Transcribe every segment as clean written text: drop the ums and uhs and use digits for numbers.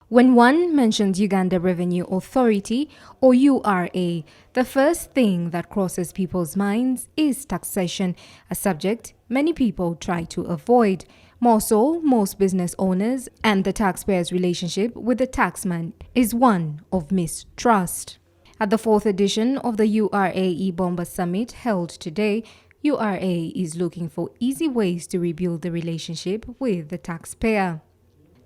When one mentions Uganda Revenue Authority or URA, the first thing that crosses people's minds is taxation, a subject many people try to avoid. More so, most business owners and the taxpayer's relationship with the taxman is one of mistrust. At the fourth edition of the URA Ibomba Summit held today, URA is looking for easy ways to rebuild the relationship with the taxpayer.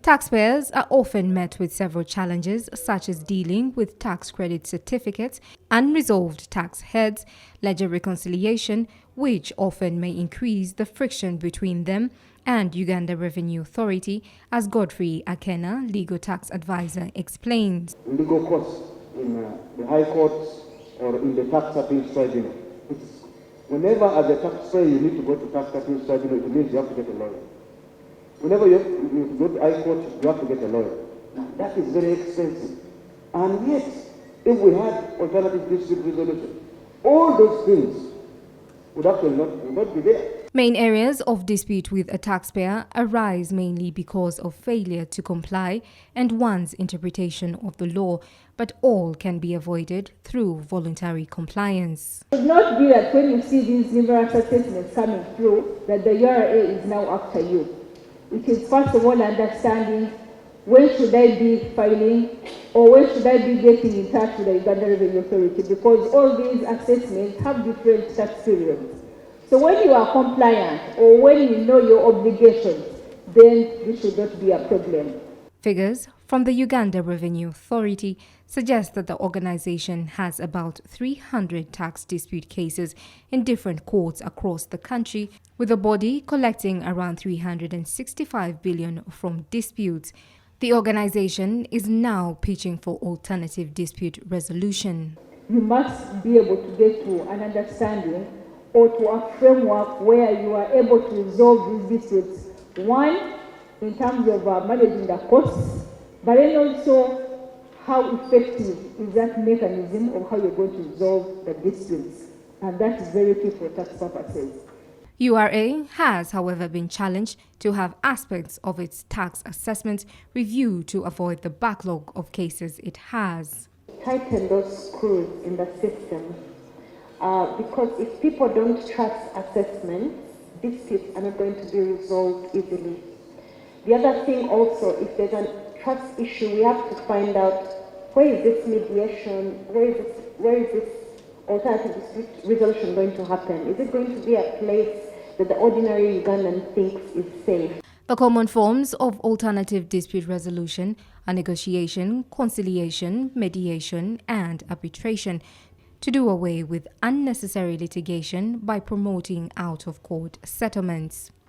Taxpayers are often met with several challenges, such as dealing with tax credit certificates, unresolved tax heads, ledger reconciliation, which often may increase the friction between them and Uganda Revenue Authority, as Godfrey Akena, legal tax advisor, explains. Legal costs in the High Courts or in the tax appeals tribunal. Whenever, as a taxpayer, you need to go to tax appeals tribunal, it means you have to get a lawyer. Whenever you go to High Court, you have to get a lawyer. Now, that is very expensive. And yet, if we had alternative dispute resolution, all those things would actually not be there. Main areas of dispute with a taxpayer arise mainly because of failure to comply and one's interpretation of the law, but all can be avoided through voluntary compliance. It should not be that when you see these numerous assessments coming through, that the URA is now after you. It is first of all understanding when should I be filing or when should I be getting in touch with the Uganda Revenue Authority, because all these assessments have different tax periods. So when you are compliant or when you know your obligations, then this should not be a problem. Figures from the Uganda Revenue Authority suggest that the organization has about 300 tax dispute cases in different courts across the country, with the body collecting around 365 billion from disputes. The organization is now pitching for alternative dispute resolution. You must be able to get to an understanding or to a framework where you are able to resolve these disputes. One, in terms of managing the costs, but then also how effective is that mechanism of how you're going to resolve the disputes. And that is very key for tax purposes. URA has, however, been challenged to have aspects of its tax assessment reviewed to avoid the backlog of cases it has. Tighten those screws in the system, because if people don't trust assessments, disputes are not going to be resolved easily. The other thing also, if there's a trust issue, we have to find out where is this mediation, where is this alternative dispute resolution going to happen? Is it going to be a place that the ordinary Ugandan thinks is safe? The common forms of alternative dispute resolution are negotiation, conciliation, mediation, and arbitration, to do away with unnecessary litigation by promoting out-of-court settlements.